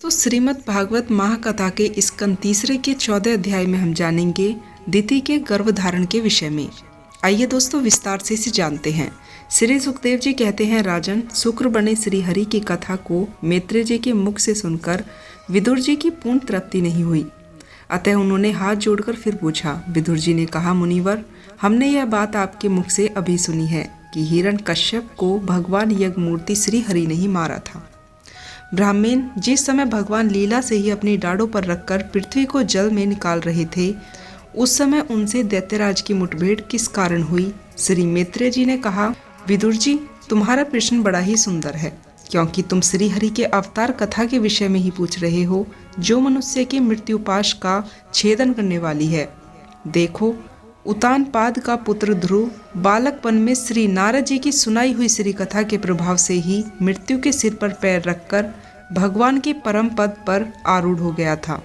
तो श्रीमद् भागवत महाकथा के स्कंद तीसरे के 14 अध्याय में हम जानेंगे दिति के गर्भधारण के विषय में। आइए दोस्तों विस्तार से इसे जानते हैं। श्री सुखदेव जी कहते हैं, राजन, शुक्र बने श्री हरि की कथा को मैत्रेय जी के मुख से सुनकर विदुर जी की पूर्ण तृप्ति नहीं हुई। अतः उन्होंने हाथ जोड़कर फिर पूछा। विदुर जी ने कहा, मुनिवर, हमने यह बात आपके मुख से अभी सुनी है कि हिरण्यकश्यप को भगवान यज्ञमूर्ति श्री हरि ने ही मारा था। ब्राह्मण जिस समय भगवान लीला से ही अपनी डाढ़ों पर रखकर पृथ्वी को जल में निकाल रहे थे, उस समय उनसे दैत्यराज की मुठभेड़ किस कारण हुई? श्री मैत्रेय जी ने कहा, विदुर जी, तुम्हारा प्रश्न बड़ा ही सुंदर है, क्योंकि तुम श्री हरि के अवतार कथा के विषय में ही पूछ रहे हो, जो मनुष्य के मृत्युपाश का छेदन करने वाली है। देखो, उतानपाद का पुत्र ध्रुव बालकपन में श्री नारद जी की सुनाई हुई श्री कथा के प्रभाव से ही मृत्यु के सिर पर पैर रखकर भगवान के परम पद पर आरूढ़ हो गया था।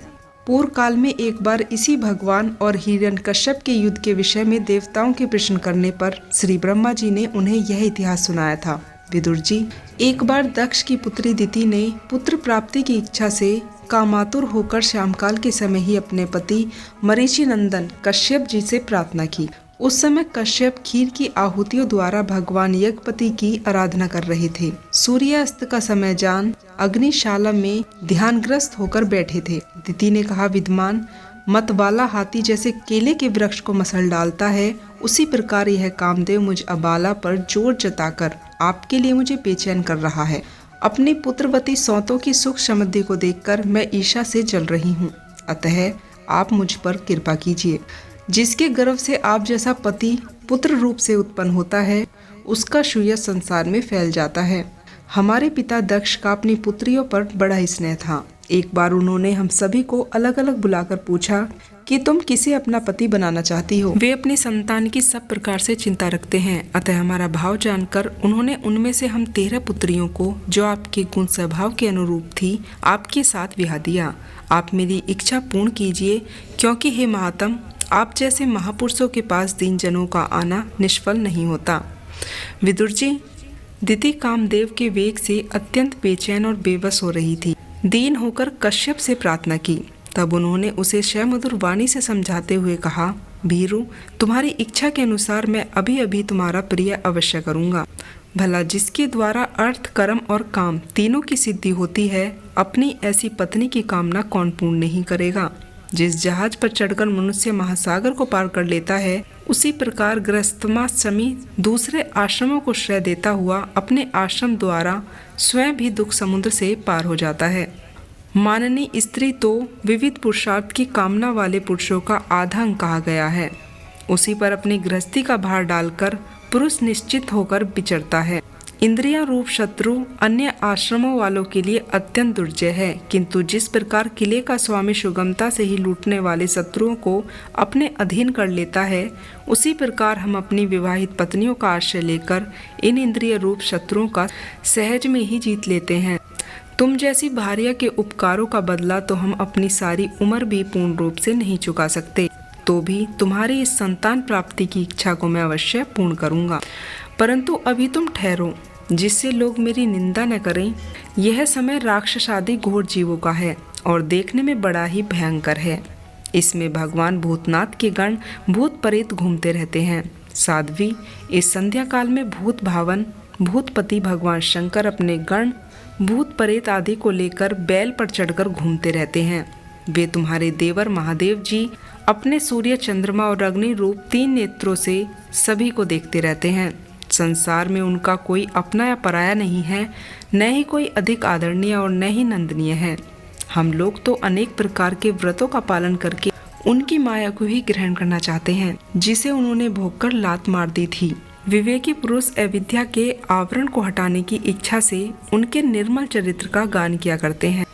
पूर्व काल में एक बार इसी भगवान और हिरण्यकश्यप के युद्ध के विषय में देवताओं के प्रश्न करने पर श्री ब्रह्मा जी ने उन्हें यह इतिहास सुनाया था। विदुर जी, एक बार दक्ष की पुत्री दिति ने पुत्र प्राप्ति की इच्छा से कामातुर होकर श्यामकाल के समय ही अपने पति मरीचि नंदन कश्यप जी से प्रार्थना की। उस समय कश्यप खीर की आहुतियों द्वारा भगवान यज्ञपति की आराधना कर रहे थे। सूर्यास्त का समय जान अग्निशाला में ध्यानग्रस्त होकर बैठे थे। दिति ने कहा, विद्वान, मत वाला हाथी जैसे केले के वृक्ष को मसल डालता है, उसी प्रकार यह कामदेव मुझ अबाला पर जोर जताकर आपके लिए मुझे बेचैन कर रहा है। अपनी पुत्रवती सौतों की सुख समृद्धि को देखकर मैं ईर्ष्या से जल रही हूँ। अतः आप मुझ पर कृपा कीजिए। जिसके गर्भ से आप जैसा पति पुत्र रूप से उत्पन्न होता है, उसका सूयश संसार में फैल जाता है। हमारे पिता दक्ष का अपनी पुत्रियों पर बड़ा ही स्नेह था। एक बार उन्होंने हम सभी को अलग अलग बुलाकर पूछा कि तुम किसे अपना पति बनाना चाहती हो। वे अपनी संतान की सब प्रकार से चिंता रखते हैं। अतः हमारा भाव जानकर उन्होंने उनमें से हम 13 पुत्रियों को, जो आपके गुण स्वभाव के अनुरूप थी, आपके साथ विवाह दिया। आप मेरी इच्छा पूर्ण कीजिए, क्योंकि हे महात्म, आप जैसे महापुरुषों के पास दीन जनों का आना निष्फल नहीं होता। विदुर जी, दिति कामदेव के वेग से अत्यंत बेचैन और बेबस हो रही थी। दीन होकर कश्यप से प्रार्थना की। तब उन्होंने उसे शयमधुर वाणी से समझाते हुए कहा, भीरु, तुम्हारी इच्छा के अनुसार मैं अभी अभी तुम्हारा प्रिय अवश्य करूंगा। भला जिसके द्वारा अर्थ, कर्म और काम तीनों की सिद्धि होती है, अपनी ऐसी पत्नी की कामना कौन पूर्ण नहीं करेगा? जिस जहाज पर चढ़कर मनुष्य महासागर को पार कर लेता है, उसी प्रकार गृहस्थाश्रमी दूसरे आश्रमों को श्रय देता हुआ अपने आश्रम द्वारा स्वयं भी दुख समुद्र से पार हो जाता है। माननीय स्त्री तो विविध पुरुषार्थ की कामना वाले पुरुषों का आधा अंग कहा गया है। उसी पर अपनी गृहस्थी का भार डालकर पुरुष निश्चित होकर विचरता है। इंद्रियां रूप शत्रु अन्य आश्रमों वालों के लिए अत्यंत दुर्जय है, किंतु जिस प्रकार किले का स्वामी सुगमता से ही लूटने वाले शत्रुओं को अपने अधीन कर लेता है, उसी प्रकार हम अपनी विवाहित पत्नियों का आश्रय लेकर इन इंद्रिय रूप शत्रुओं का सहज में ही जीत लेते हैं। तुम जैसी भार्या के उपकारों का बदला तो हम अपनी सारी उम्र भी पूर्ण रूप से नहीं चुका सकते। तो भी तुम्हारी इस संतान प्राप्ति की इच्छा को मैं अवश्य पूर्ण करूंगा। परंतु अभी तुम ठहरो, जिससे लोग मेरी निंदा न करें। यह समय राक्षसादि घोर जीवों का है और देखने में बड़ा ही भयंकर है। इसमें भगवान भूतनाथ के गण भूत प्रेत घूमते रहते हैं। साध्वी, इस संध्या काल में भूत भावन भूतपति भगवान शंकर अपने गण भूत प्रेत आदि को लेकर बैल पर चढ़कर घूमते रहते हैं। वे तुम्हारे देवर महादेव जी अपने सूर्य, चंद्रमा और अग्नि रूप 3 नेत्रों से सभी को देखते रहते हैं। संसार में उनका कोई अपना या पराया नहीं है, न ही कोई अधिक आदरणीय और न ही नंदनीय है। हम लोग तो अनेक प्रकार के व्रतों का पालन करके उनकी माया को ही ग्रहण करना चाहते हैं, जिसे उन्होंने भोगकर लात मार दी थी। विवेकी पुरुष अविद्या के आवरण को हटाने की इच्छा से उनके निर्मल चरित्र का गान किया करते हैं।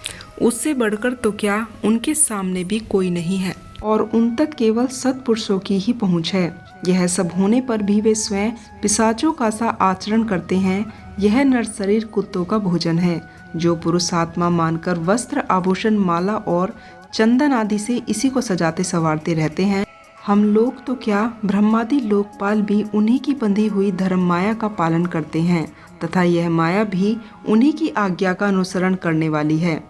उससे बढ़कर तो क्या उनके सामने भी कोई नहीं है और उन तक केवल सत्पुरुषों की ही पहुंच है। यह सब होने पर भी वे स्वयं पिशाचों का सा आचरण करते हैं। यह नर शरीर कुत्तों का भोजन है। जो पुरुष आत्मा मानकर वस्त्र, आभूषण, माला और चंदन आदि से इसी को सजाते संवारते रहते हैं, हम लोग तो क्या ब्रह्मादि लोकपाल भी उन्हीं की बंधी हुई धर्म माया का पालन करते हैं, तथा यह माया भी उन्हीं की आज्ञा का अनुसरण करने वाली है।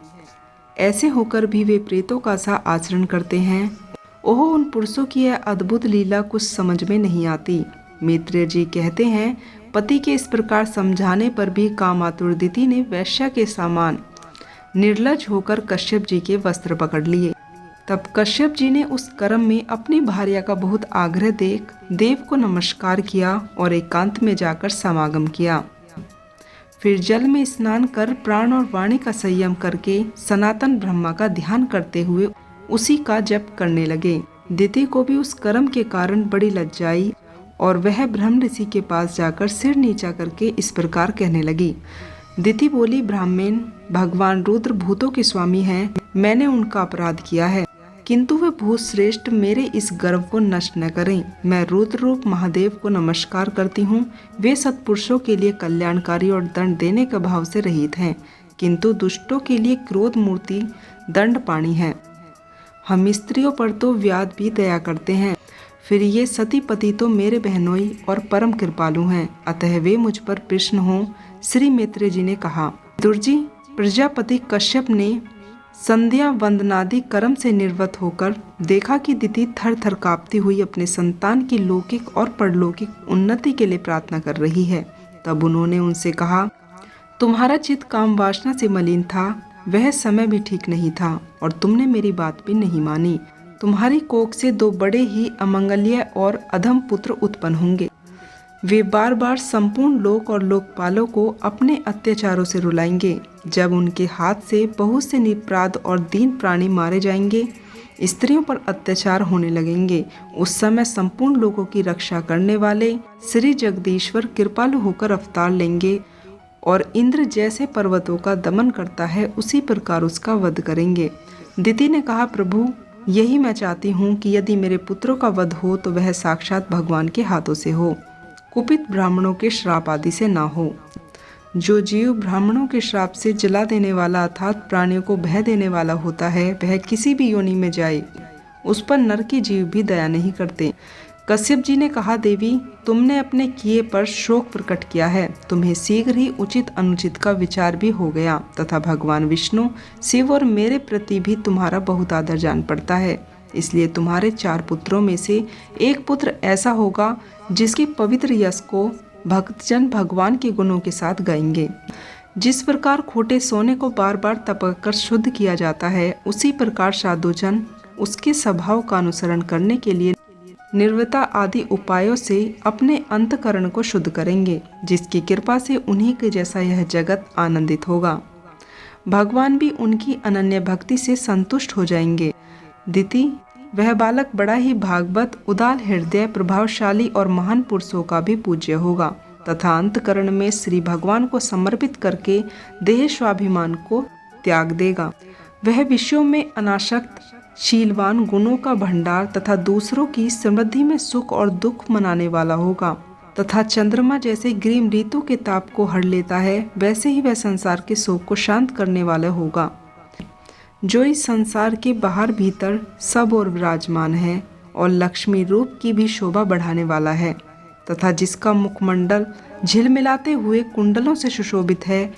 ऐसे होकर भी वे प्रेतों का सा आचरण करते हैं। ओह, उन पुरुषों की यह अद्भुत लीला कुछ समझ में नहीं आती। मैत्रेय जी कहते हैं, पति के इस प्रकार समझाने पर भी कामातुर दिति ने वैश्या के समान निर्लज होकर कश्यप जी के वस्त्र पकड़ लिए। तब कश्यप जी ने उस कर्म में अपनी भार्या का बहुत आग्रह देख देव को नमस्कार किया और एकांत में जाकर समागम किया। फिर जल में स्नान कर प्राण और वाणी का संयम करके सनातन ब्रह्मा का ध्यान करते हुए उसी का जप करने लगे। दिति को भी उस कर्म के कारण बड़ी लज्जा आई और वह ब्रह्म ऋषि के पास जाकर सिर नीचा करके इस प्रकार कहने लगी। दिति बोली, ब्राह्मण, भगवान रुद्र भूतों के स्वामी हैं, मैंने उनका अपराध किया है, किंतु वे भूत श्रेष्ठ मेरे इस गर्व को नष्ट न करें। मैं रुद्र रूप महादेव को नमस्कार करती हूँ। वे सत्पुरुषों के लिए कल्याणकारी और दंड देने के भाव से रहित हैं, किंतु दुष्टों के लिए क्रोध मूर्ति दंड पाणी है। हम स्त्रियों पर तो व्याध भी दया करते हैं, फिर ये सती पति तो मेरे बहनोई और परम कृपालु हैं, अतः वे मुझ पर प्रसन्न हों। श्री मैत्रेय जी ने कहा, दुर्जी, प्रजापति कश्यप ने संध्या वंदनादि कर्म से निर्वत होकर देखा कि दिति थर थर कांपती हुई अपने संतान की लौकिक और परलौकिक उन्नति के लिए प्रार्थना कर रही है। तब उन्होंने उनसे कहा, तुम्हारा चित्त काम वासना से मलिन था, वह समय भी ठीक नहीं था और तुमने मेरी बात भी नहीं मानी। तुम्हारी कोख से दो बड़े ही अमंगल्य और अधम पुत्र उत्पन्न होंगे। वे बार बार संपूर्ण लोक और लोकपालों को अपने अत्याचारों से रुलाएंगे। जब उनके हाथ से बहुत से निरपराध और दीन प्राणी मारे जाएंगे, स्त्रियों पर अत्याचार होने लगेंगे, उस समय संपूर्ण लोगों की रक्षा करने वाले श्री जगदीश्वर कृपालु होकर अवतार लेंगे और इंद्र जैसे पर्वतों का दमन करता है उसी प्रकार उसका वध करेंगे। दिति ने कहा, प्रभु, यही मैं चाहती हूँ कि यदि मेरे पुत्रों का वध हो तो वह साक्षात भगवान के हाथों से हो, कुपित ब्राह्मणों के श्राप आदि से ना हो। जो जीव ब्राह्मणों के श्राप से जला देने वाला अर्थात प्राणियों को भय देने वाला होता है, वह किसी भी योनि में जाए, उस पर नर के जीव भी दया नहीं करते। कश्यप जी ने कहा, देवी, तुमने अपने किए पर शोक प्रकट किया है, तुम्हें शीघ्र ही उचित अनुचित का विचार भी हो गया तथा भगवान विष्णु, शिव और मेरे प्रति भी तुम्हारा बहुत आदर जान पड़ता है। इसलिए तुम्हारे 4 पुत्रों में से एक पुत्र ऐसा होगा जिसके पवित्र यश को भक्तजन भगवान के गुणों के साथ गाएंगे। जिस प्रकार खोटे सोने को बार बार तपकर शुद्ध किया जाता है, उसी प्रकार साधुजन उसके स्वभाव का अनुसरण करने के लिए निर्वृता आदि उपायों से अपने अंतकरण को शुद्ध करेंगे, जिसकी कृपा से उन्हीं के जैसा यह जगत आनंदित होगा। भगवान भी उनकी अनन्य भक्ति से संतुष्ट हो जाएंगे। दिति, वह बालक बड़ा ही भागवत, उदार हृदय, प्रभावशाली और महान पुरुषों का भी पूज्य होगा तथा अंतकरण में श्री भगवान को समर्पित करके देह स्वाभिमान को त्याग देगा। वह विषयों में अनासक्त, शीलवान, गुणों का भंडार तथा दूसरों की समृद्धि में सुख और दुख मनाने वाला होगा तथा चंद्रमा जैसे ग्रीम ऋतु के ताप को हर लेता है, वैसे ही वह संसार के शोक को शांत करने वाला होगा। जो इस संसार के बाहर भीतर सब और विराजमान है और लक्ष्मी रूप की भी शोभा बढ़ाने वाला है तथा जिसका मुखमंडल झिलमिलाते हुए कुंडलों से सुशोभित है,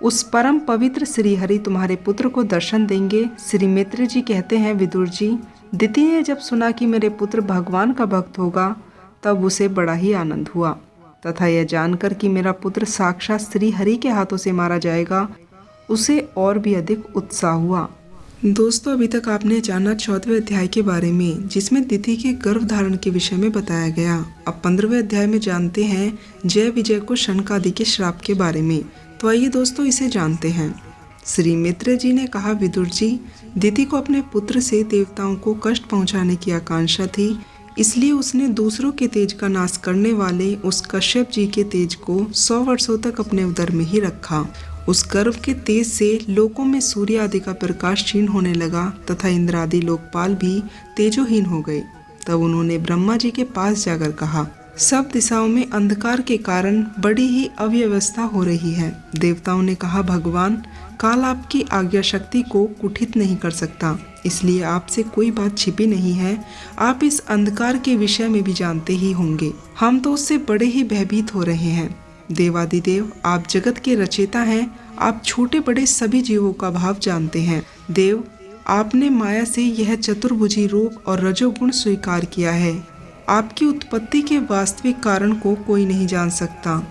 उस परम पवित्र श्री हरि तुम्हारे पुत्र को दर्शन देंगे। श्री मैत्रेय जी कहते हैं, विदुर जी, दिति ने जब सुना कि मेरे पुत्र भगवान का भक्त होगा, तब उसे बड़ा ही आनंद हुआ तथा यह जानकर कि मेरा पुत्र साक्षात श्री हरि के हाथों से मारा जाएगा, उसे और भी अधिक उत्साह हुआ। दोस्तों, अभी तक आपने जाना 14वें अध्याय के बारे में, जिसमें दिति के गर्भ धारण के विषय में बताया गया। अब 15वें अध्याय में जानते हैं जय विजय को शनकादि के श्राप के बारे में। तो आइए दोस्तों, इसे जानते हैं। श्री मैत्रेय जी ने कहा, विदुर जी, दिति को अपने पुत्र से देवताओं को कष्ट पहुंचाने की आकांक्षा थी, इसलिए उसने दूसरों के तेज का नाश करने वाले उस कश्यप जी के तेज को 100 वर्षों तक अपने उदर में ही रखा। उस गर्भ के तेज से लोकों में सूर्य आदि का प्रकाश क्षीण होने लगा तथा इंद्र आदि लोकपाल भी तेजोहीन हो गए। तब उन्होंने ब्रह्मा जी के पास जाकर कहा, सब दिशाओं में अंधकार के कारण बड़ी ही अव्यवस्था हो रही है। देवताओं ने कहा, भगवान, काल आपकी आज्ञा शक्ति को कुठित नहीं कर सकता, इसलिए आपसे कोई बात छिपी नहीं है। आप इस अंधकार के विषय में भी जानते ही होंगे, हम तो उससे बड़े ही भयभीत हो रहे हैं। देवादिदेव, आप जगत के रचयिता हैं, आप छोटे बड़े सभी जीवों का भाव जानते हैं। देव, आपने माया से यह चतुर्भुजी रूप और रजोगुण स्वीकार किया है। आपकी उत्पत्ति के वास्तविक कारण को कोई नहीं जान सकता।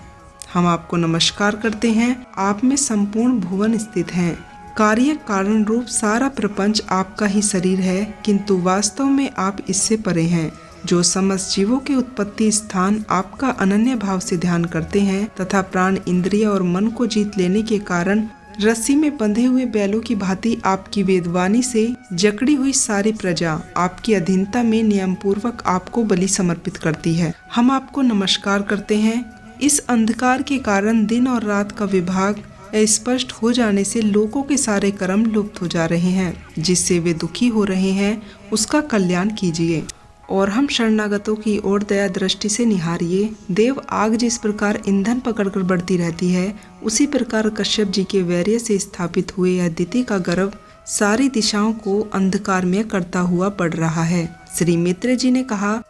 हम आपको नमस्कार करते हैं। आप में संपूर्ण भुवन स्थित हैं। कार्य कारण रूप सारा प्रपंच आपका ही शरीर है, किंतु वास्तव में आप इससे परे हैं। जो समस्त जीवों के उत्पत्ति स्थान आपका अनन्य भाव से ध्यान करते हैं तथा प्राण, इंद्रिय और मन को जीत लेने के कारण रस्सी में बंधे हुए बैलों की भांति आपकी वेदवाणी से जकड़ी हुई सारी प्रजा आपकी अधीनता में नियम पूर्वक आपको बलि समर्पित करती है। हम आपको नमस्कार करते हैं। इस अंधकार के कारण दिन और रात का विभाग स्पष्ट हो जाने से लोगों के सारे कर्म लुप्त हो जा रहे हैं। जिससे वे दुखी हो रहे हैं, उसका कल्याण कीजिए और हम शरणागतों की ओर दया दृष्टि से निहारिए। देव, आग जिस प्रकार ईंधन पकड़कर बढ़ती रहती है, उसी प्रकार कश्यप जी के वैर्य से स्थापित हुए यह दिति का गर्भ सारी दिशाओं को अंधकारमय करता हुआ बढ़ रहा है। श्री मित्र जी ने कहा,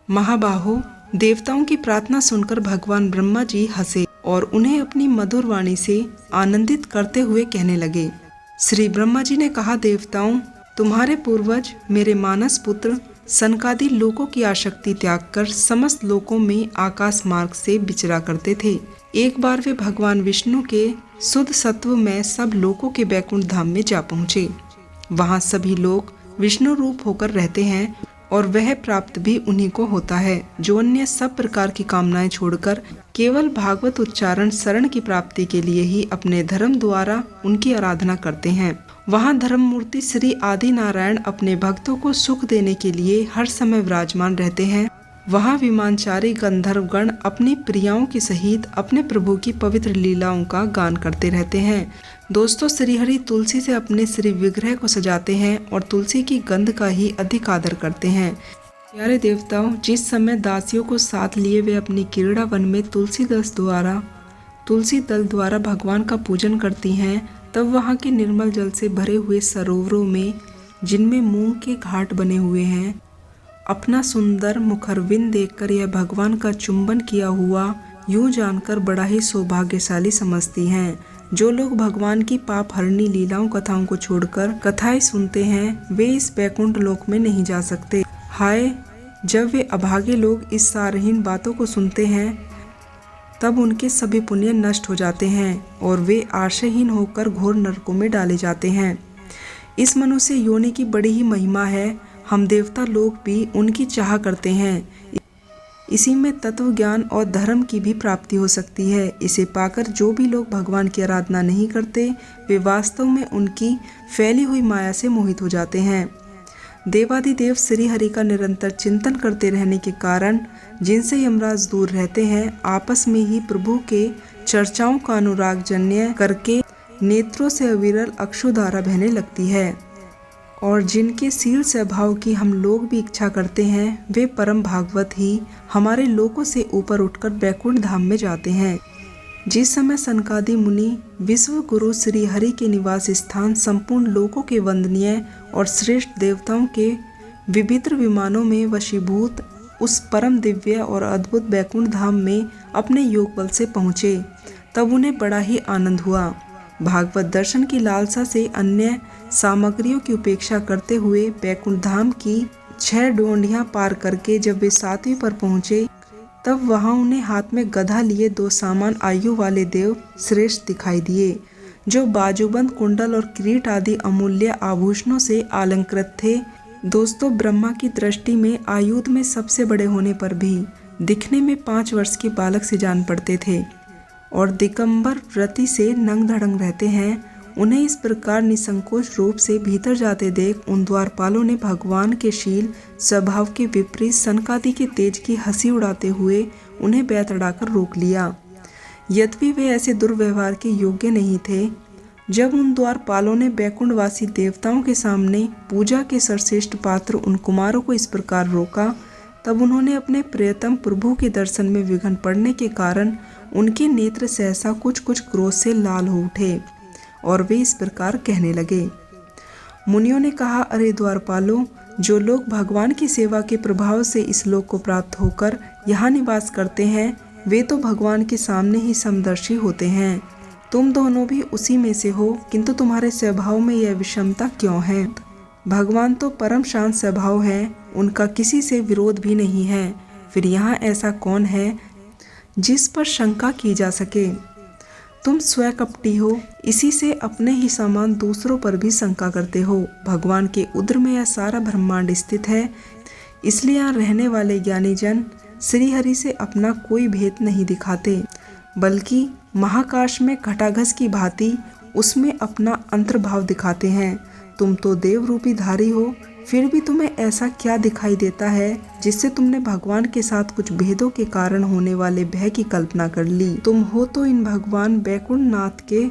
महाबाहो, देवताओं की प्रार्थना सुनकर भगवान ब्रह्मा जी हंसे और उन्हें अपनी मधुर वाणी से आनंदित करते हुए कहने लगे। श्री ब्रह्मा जी ने कहा, देवताओं, तुम्हारे पूर्वज मेरे मानस पुत्र सनकादि लोकों की आसक्ति त्याग कर समस्त लोकों में आकाश मार्ग से विचरा करते थे। एक बार वे भगवान विष्णु के शुद्ध सत्व में सब लोकों के बैकुंठ धाम में जा पहुँचे। वहाँ सभी लोग विष्णु रूप होकर रहते हैं और वह प्राप्त भी उन्हीं को होता है जो अन्य सब प्रकार की कामनाएं छोड़कर केवल भागवत उच्चारण शरण की प्राप्ति के लिए ही अपने धर्म द्वारा उनकी आराधना करते हैं। वहाँ धर्म मूर्ति श्री आदि नारायण अपने भक्तों को सुख देने के लिए हर समय विराजमान रहते हैं। वहाँ विमानचारी गंधर्वगण अपनी प्रियाओं के सहित अपने प्रभु की पवित्र लीलाओं का गान करते रहते हैं। दोस्तों, श्रीहरि तुलसी से अपने श्री विग्रह को सजाते हैं और तुलसी की गंध का ही अधिक आदर करते हैं। प्यारे देवताओं, जिस समय दासियों को साथ लिए वे अपनी क्रीड़ा वन में तुलसी दल द्वारा भगवान का पूजन करती हैं, तब वहाँ के निर्मल जल से भरे हुए सरोवरों में, जिनमें मूंग के घाट बने हुए हैं, अपना सुंदर मुखरविंद देखकर यह भगवान का चुंबन किया हुआ यूं जानकर बड़ा ही सौभाग्यशाली समझती हैं। जो लोग भगवान की पाप हरणी लीलाओं कथाओं को छोड़कर कथाएं सुनते हैं, वे इस बैकुंठ लोक में नहीं जा सकते। हाय, जब वे अभागे लोग इस सारहीन बातों को सुनते हैं, तब उनके सभी पुण्य नष्ट हो जाते हैं और वे आश्रयहीन होकर घोर नरकों में डाले जाते हैं। इस मनुष्य योनि की बड़ी ही महिमा है। हम देवता लोग भी उनकी चाह करते हैं। इसी में तत्व ज्ञान और धर्म की भी प्राप्ति हो सकती है। इसे पाकर जो भी लोग भगवान की आराधना नहीं करते, वे वास्तव में उनकी फैली हुई माया से मोहित हो जाते हैं। देवादिदेव श्री हरि का निरंतर चिंतन करते रहने के कारण जिनसे यमराज दूर रहते हैं, आपस में ही प्रभु के चर्चाओं का अनुराग जन्य करके नेत्रों से अविरल अक्षुधारा बहने लगती है। और जिनके शील स्वभाव की हम लोग भी इच्छा करते हैं, वे परम भागवत ही हमारे लोकों से ऊपर उठकर बैकुंठ धाम में जाते हैं। जिस समय सनकादि मुनि विश्व गुरु श्री हरि के निवास स्थान संपूर्ण लोकों के वंदनीय और श्रेष्ठ देवताओं के विभिन्न विमानों में वशीभूत उस परम दिव्य और अद्भुत बैकुंठ धाम में अपने योग बल से पहुँचे, तब उन्हें बड़ा ही आनंद हुआ। भागवत दर्शन की लालसा से अन्य सामग्रियों की उपेक्षा करते हुए बैकुंठ धाम की 6 डोंडियां पार करके जब वे 7वीं पर पहुँचे, तब वहां उन्हें हाथ में गधा लिए 2 समान आयु वाले देव श्रेष्ठ दिखाई दिए, जो बाजूबंद, कुंडल और किरीट आदि अमूल्य आभूषणों से अलंकृत थे। दोस्तों, ब्रह्मा की दृष्टि में आयुध में सबसे बड़े होने पर भी दिखने में 5 वर्ष के बालक से जान पड़ते थे और दिगंबर व्रति से नंग धड़ंग रहते हैं। उन्हें इस प्रकार निसंकोच रूप से भीतर जाते देख उन द्वारपालों ने भगवान के शील स्वभाव के विपरीत सनकादि के तेज की हंसी उड़ाते हुए उन्हें बैत अड़ाकर रोक लिया। यद्यपि वे ऐसे दुर्व्यवहार के योग्य नहीं थे। जब उन द्वारपालों ने बैकुंठवासी देवताओं के सामने पूजा के सर्वश्रेष्ठ पात्र उन कुमारों को इस प्रकार रोका, तब उन्होंने अपने प्रियतम प्रभु के दर्शन में विघ्न पड़ने के कारण उनके नेत्र सहसा कुछ क्रोध से लाल हो उठे और वे इस प्रकार कहने लगे। मुनियों ने कहा, अरे द्वारपालों, जो लोग भगवान की सेवा के प्रभाव से इस लोक को प्राप्त होकर यहाँ निवास करते हैं, वे तो भगवान के सामने ही समदर्शी होते हैं। तुम दोनों भी उसी में से हो, किंतु तुम्हारे स्वभाव में यह विषमता क्यों है? भगवान तो परम शांत स्वभाव है, उनका किसी से विरोध भी नहीं है। फिर यहाँ ऐसा कौन है जिस पर शंका की जा सके? तुम स्वकपटी हो, इसी से अपने ही समान दूसरों पर भी शंका करते हो। भगवान के उदर में यह सारा ब्रह्मांड स्थित है, इसलिए यहाँ रहने वाले ज्ञानी जन श्री हरि से अपना कोई भेद नहीं दिखाते, बल्कि महाकाश में घटाघस की भांति उसमें अपना अंतर्भाव दिखाते हैं। तुम तो देव रूपी धारी हो, फिर भी तुम्हें ऐसा क्या दिखाई देता है जिससे तुमने भगवान के साथ कुछ भेदों के कारण होने वाले भय की कल्पना कर ली? तुम हो तो इन भगवान बैकुंठ नाथ के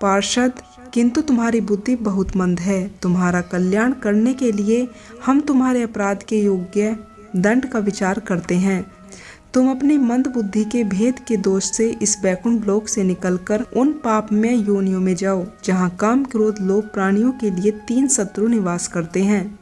पार्षद, किंतु तुम्हारी बुद्धि बहुत मंद है। तुम्हारा कल्याण करने के लिए हम तुम्हारे अपराध के योग्य दंड का विचार करते हैं। तुम अपनी मंद बुद्धि के भेद के दोष से इस बैकुंठ लोक से निकलकर उन पापमय योनियों में जाओ, जहाँ काम, क्रोध, लोभ प्राणियों के लिए 3 शत्रु निवास करते हैं।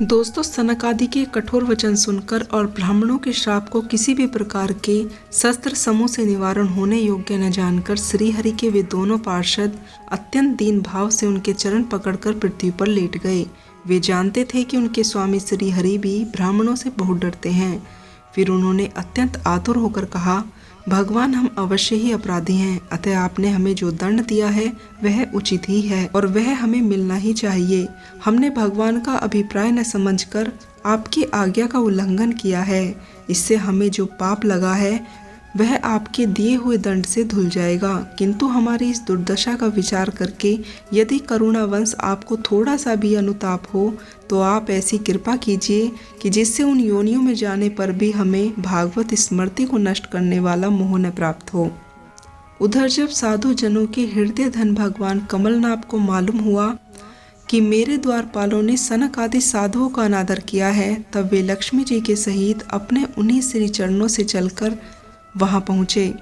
दोस्तों, सनक आदि के कठोर वचन सुनकर और ब्राह्मणों के श्राप को किसी भी प्रकार के शस्त्र समूह से निवारण होने योग्य न जानकर श्री हरि के वे दोनों पार्षद अत्यंत दीन भाव से उनके चरण पकड़कर पृथ्वी पर लेट गए। वे जानते थे कि उनके स्वामी श्री हरि भी ब्राह्मणों से बहुत डरते हैं। फिर उन्होंने अत्यंत आतुर होकर कहा, भगवान, हम अवश्य ही अपराधी हैं, अतः आपने हमें जो दंड दिया है वह उचित ही है और वह हमें मिलना ही चाहिए। हमने भगवान का अभिप्राय न समझकर आपकी आज्ञा का उल्लंघन किया है। इससे हमें जो पाप लगा है वह आपके दिए हुए दंड से धुल जाएगा, किंतु हमारी इस दुर्दशा का विचार करके यदि करुणावंश आपको थोड़ा सा भी अनुताप हो तो आप ऐसी कृपा कीजिए कि जिससे उन योनियों में जाने पर भी हमें भागवत स्मृति को नष्ट करने वाला मोह न प्राप्त हो। उधर जब साधु जनों के हृदय धन भगवान कमलनाभ को मालूम हुआ कि मेरे द्वारपालों ने सनक आदि साधुओं का अनादर किया है, तब वे लक्ष्मी जी के सहित अपने उन्हीं श्री चरणों से चलकर वहां पहुँचे।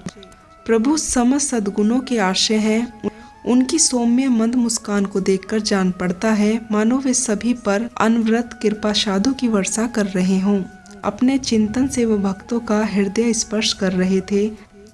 प्रभु समस्त सद्गुणों के आश्रय हैं। उनकी सौम्य मंद मुस्कान को देखकर जान पड़ता है मानो वे सभी पर अनवरत कृपा साधु की वर्षा कर रहे हों। अपने चिंतन से वह भक्तों का हृदय स्पर्श कर रहे थे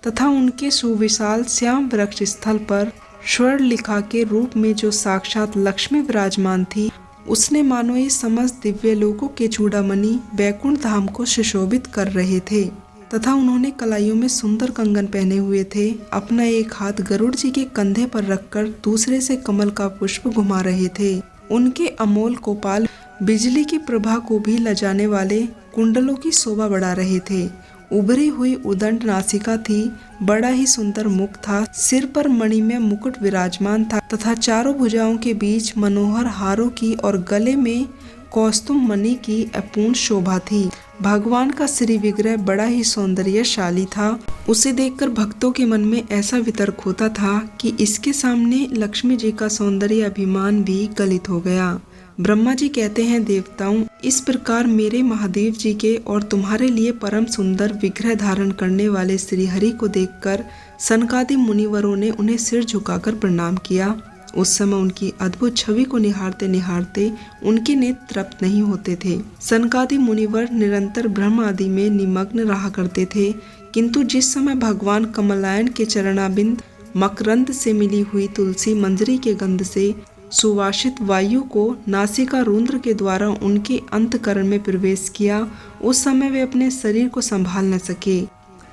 तथा उनके सुविशाल श्याम वृक्ष स्थल पर स्वर्णलिखा के रूप में जो साक्षात लक्ष्मी विराजमान थी, उसने मानो ये समस्त दिव्य लोकों के चूड़ामणि बैकुंठ धाम को सुशोभित कर रहे थे तथा उन्होंने कलाइयों में सुंदर कंगन पहने हुए थे। अपना एक हाथ गरुड़ जी के कंधे पर रखकर दूसरे से कमल का पुष्प घुमा रहे थे। उनके अमोल कोपाल बिजली की प्रभा को भी लजाने वाले कुंडलों की शोभा बढ़ा रहे थे। उभरी हुई उदंड नासिका थी, बड़ा ही सुंदर मुख था, सिर पर मणिमय मुकुट विराजमान था तथा चारों भुजाओं के बीच मनोहर हारों की और गले में कौस्तुभ मणि की अपूर्ण शोभा थी। भगवान का श्री विग्रह बड़ा ही सौंदर्यशाली था। उसे देखकर भक्तों के मन में ऐसा वितर्क होता था कि इसके सामने लक्ष्मी जी का सौंदर्य अभिमान भी गलित हो गया। ब्रह्मा जी कहते हैं, देवताओं, इस प्रकार मेरे महादेव जी के और तुम्हारे लिए परम सुंदर विग्रह धारण करने वाले श्री हरि को देखकर सनकादि मुनिवरों ने उन्हें सिर झुकाकर प्रणाम किया। उस समय उनकी अद्भुत छवि को निहारते निहारते उनके नेत्र तृप्त नहीं होते थे। सनकादि मुनिवर निरंतर ब्रह्म आदि में निमग्न रहा करते थे, किंतु जिस समय भगवान कमलायन के चरणाबिंद मकरंद से मिली हुई तुलसी मंजरी के गंध से सुवासित वायु को नासिका रुद्र के द्वारा उनके अंतकरण में प्रवेश किया, उस समय वे अपने शरीर को संभाल न सके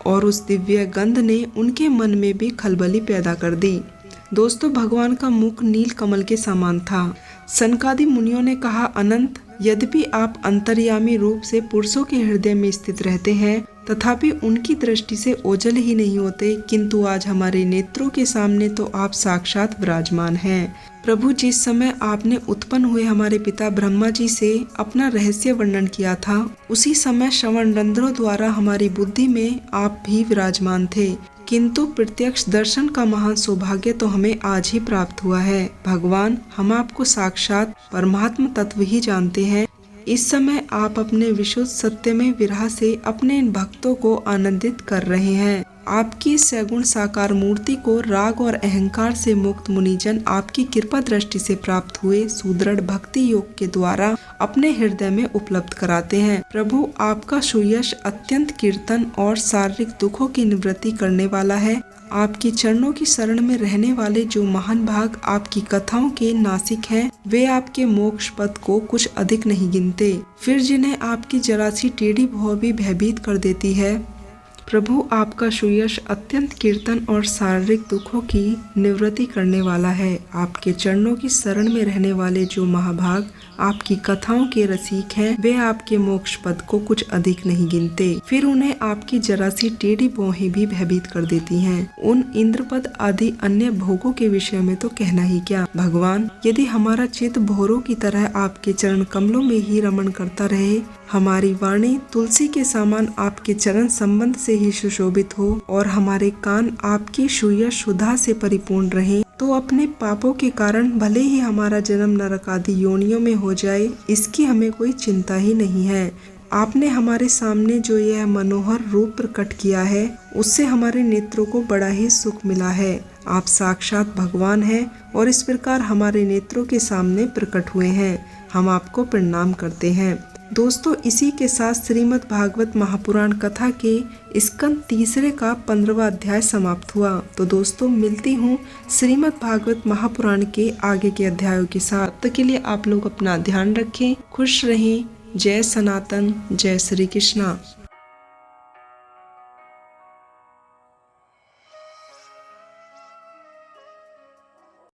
और उस दिव्य गंध ने उनके मन में भी खलबली पैदा कर दी। दोस्तों, भगवान का मुख नील कमल के समान था। सनकादि मुनियों ने कहा, अनंत, यद्यपि आप अंतर्यामी रूप से पुरुषों के हृदय में स्थित रहते हैं, तथापि उनकी दृष्टि से ओझल ही नहीं होते, किंतु आज हमारे नेत्रों के सामने तो आप साक्षात विराजमान हैं। प्रभु, जिस समय आपने उत्पन्न हुए हमारे पिता ब्रह्मा जी से अपना रहस्य वर्णन किया था, उसी समय श्रवण रंध्रों द्वारा हमारी बुद्धि में आप भी विराजमान थे, किंतु प्रत्यक्ष दर्शन का महान सौभाग्य तो हमें आज ही प्राप्त हुआ है। भगवान, हम आपको साक्षात परमात्म तत्व ही जानते हैं। इस समय आप अपने विशुद्ध सत्यमय विरह से अपने इन भक्तों को आनंदित कर रहे हैं। आपकी सगुण साकार मूर्ति को राग और अहंकार से मुक्त मुनिजन आपकी कृपा दृष्टि से प्राप्त हुए सुदृढ़ भक्ति योग के द्वारा अपने हृदय में उपलब्ध कराते हैं। प्रभु, आपका सुयश अत्यंत कीर्तन और शारीरिक दुखों की निवृत्ति करने वाला है। आपके चरणों की शरण में रहने वाले जो महान भाग आपकी कथाओं के नासिक हैं, वे आपके मोक्ष पद को कुछ अधिक नहीं गिनते। फिर जिन्हें आपकी जरा सी टेढ़ी भौं भी भयभीत कर देती है। प्रभु आपका सुयश अत्यंत कीर्तन और शारीरिक दुखों की निवृत्ति करने वाला है। आपके चरणों की शरण में रहने वाले जो महाभाग आपकी कथाओं के रसिक हैं, वे आपके मोक्ष पद को कुछ अधिक नहीं गिनते। फिर उन्हें आपकी जरा सी टेढ़ी भौहें भी भयभीत कर देती हैं। उन इंद्रपद आदि अन्य भोगों के विषय में तो कहना ही क्या। भगवान, यदि हमारा चित्त भौरों की तरह आपके चरण कमलों में ही रमण करता रहे, हमारी वाणी तुलसी के समान आपके चरण संबंध से ही सुशोभित हो और हमारे कान आपकी सुयश सुधा से परिपूर्ण रहें, तो अपने पापों के कारण भले ही हमारा जन्म नरक आदि योनियों में हो जाए, इसकी हमें कोई चिंता ही नहीं है। आपने हमारे सामने जो यह मनोहर रूप प्रकट किया है, उससे हमारे नेत्रों को बड़ा ही सुख मिला है। आप साक्षात भगवान हैं और इस प्रकार हमारे नेत्रों के सामने प्रकट हुए हैं। हम आपको प्रणाम करते हैं। दोस्तों, इसी के साथ श्रीमद् भागवत महापुराण कथा के स्कंद 3 का 15वां अध्याय समाप्त हुआ। तो दोस्तों, मिलती हूँ श्रीमद् भागवत महापुराण के आगे के अध्यायों के साथ। तब तक के लिए आप लोग अपना ध्यान रखें, खुश रहें। जय सनातन, जय श्री कृष्णा।